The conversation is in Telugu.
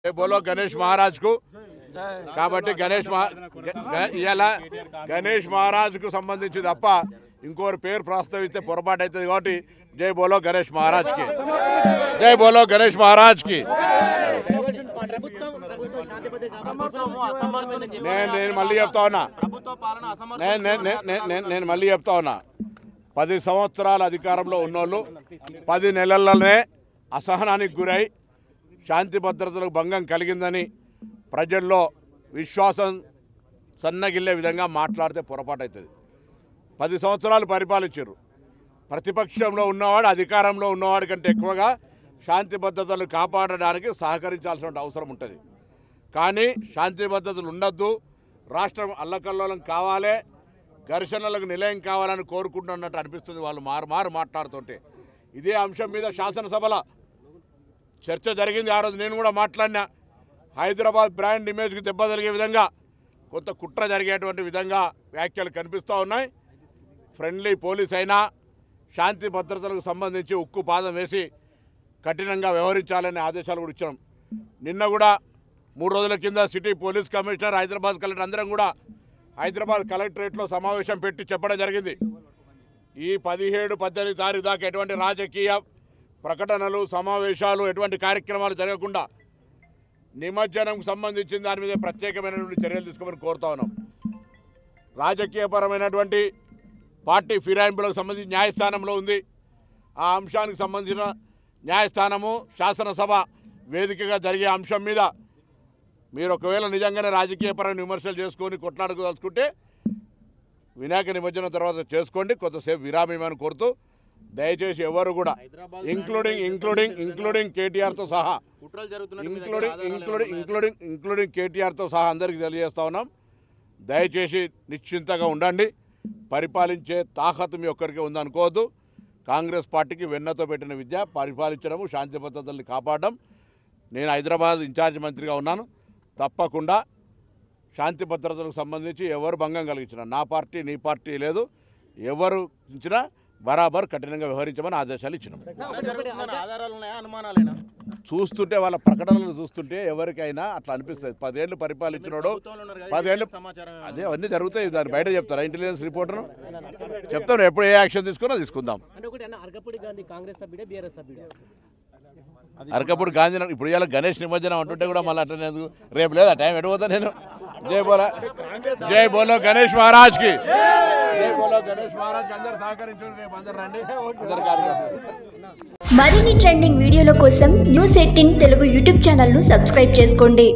बोलो गणेश महाराज को కాబట్టి గణేష్ మహారాజ్ కు సంబంధించి తప్ప ఇంకోరు పేరు ప్రస్తావిస్తే పొరపాటు అవుతుంది కాబట్టి జై బోలో గణేష్ మహారాజ్ కి జై బోలో గణేష్ మహారాజ్ కి నేను మళ్ళీ చెప్తా ఉన్నా నేను మళ్ళీ చెప్తా ఉన్నా 10 సంవత్సరాల అధికారంలో ఉన్నోళ్ళు 10 నెలల్లోనే అసహనానికి గురై శాంతి భద్రతలకు భంగం కలిగిందని ప్రజల్లో విశ్వాసం సన్నగిల్లే విధంగా మాట్లాడితే పొరపాటు అవుతుంది. 10 సంవత్సరాలు పరిపాలించారు. ప్రతిపక్షంలో ఉన్నవాడు అధికారంలో ఉన్నవాడి కంటే ఎక్కువగా శాంతి భద్రతలు కాపాడడానికి సహకరించాల్సిన అవసరం ఉంటుంది. కానీ శాంతి భద్రతలు ఉండొద్దు, రాష్ట్రం అల్లకల్లోలం కావాలి, ఘర్షణలకు నిలయం కావాలని కోరుకుంటున్నట్టు అనిపిస్తుంది వాళ్ళు మారు మాట్లాడుతుంటే. ఇదే అంశం మీద శాసనసభలో చర్చ జరిగింది. ఆ రోజు నేను కూడా మాట్లాడినా. హైదరాబాద్ బ్రాండ్ ఇమేజ్కి దెబ్బ తగిలే విధంగా కొంత కుట్ర జరిగేటువంటి విధంగా వ్యాఖ్యలు కనిపిస్తూ ఉన్నాయి. ఫ్రెండ్లీ పోలీస్ అయినా శాంతి భద్రతలకు సంబంధించి ఉక్కు పాదం వేసి కఠినంగా వ్యవహరించాలనే ఆదేశాలు కూడా ఇచ్చాం. నిన్న కూడా 3 రోజుల కింద city police commissioner, Hyderabad collector అందరం కూడా హైదరాబాద్ కలెక్టరేట్లో సమావేశం పెట్టి చెప్పడం జరిగింది. ఈ 17-18 తారీఖు దాకా ఎటువంటి రాజకీయ ప్రకటనలు, సమావేశాలు, ఎటువంటి కార్యక్రమాలు జరగకుండా నిమజ్జనంకు సంబంధించిన దాని మీద ప్రత్యేకమైనటువంటి చర్యలు తీసుకోమని కోరుతా ఉన్నాం. రాజకీయపరమైనటువంటి పార్టీ ఫిరాయింపులకు సంబంధించి న్యాయస్థానంలో ఉంది. ఆ అంశానికి సంబంధించిన న్యాయస్థానము శాసనసభ వేదికగా జరిగే అంశం మీద మీరు ఒకవేళ నిజంగానే రాజకీయపరమైన విమర్శలు చేసుకొని కొట్లాడుకోదలుచుకుంటే వినాయక నిమజ్జనం తర్వాత చేసుకోండి, కొంతసేపు విరామమని కోరుతూ దయచేసి ఎవరు కూడా ఇంక్లూడింగ్ కేటీఆర్తో సహా ఇంక్లూడింగ్ కేటీఆర్తో సహా అందరికీ తెలియజేస్తా ఉన్నాం. దయచేసి నిశ్చింతగా ఉండండి. పరిపాలించే తాకత్తు మీ ఒక్కరికి ఉందనుకోవద్దు. కాంగ్రెస్ పార్టీకి వెన్నతో పెట్టిన విద్య పరిపాలించడము, శాంతి భద్రతల్ని కాపాడడం. నేను హైదరాబాద్ ఇన్ఛార్జ్ మంత్రిగా ఉన్నాను. తప్పకుండా శాంతి భద్రతలకు సంబంధించి ఎవరు భంగం కలిగించినా, నా పార్టీ నీ పార్టీ లేదు, ఎవరు ఇచ్చినా బరాబర్ కఠినంగా వ్యవహరించమని ఆదేశాలు ఇచ్చినాం. చూస్తుంటే వాళ్ళ ప్రకటనలు చూస్తుంటే ఎవరికైనా అట్లా అనిపిస్తుంది. 10 ఏళ్ళు పరిపాలించినోడు 10 ఏళ్ళు అదే అవన్నీ జరుగుతాయి. దాన్ని బయట చెప్తారా? ఇంటెలిజెన్స్ రిపోర్టర్ను చెప్తాను. ఎప్పుడు ఏ యాక్షన్ తీసుకున్నా తీసుకుందాం. అరకపూడి గాంధీ ఇప్పుడు ఇవాళ గణేష్ నిమజ్జనం అంటుంటే కూడా మళ్ళీ అట్లనే రేపు లేదా టైం ఎడిపోతా నేను. జై బోలో గణేష్ మహారాజ్ కి జై బోలో గణేష్ మహారాజ్ కి అందరు సహకరించండి. రేపు అందరు రండి. మరిన్ని ట్రెండింగ్ వీడియోల కోసం న్యూస్ 18 తెలుగు యూట్యూబ్ ఛానల్ ను సబ్స్క్రైబ్ చేసుకోండి.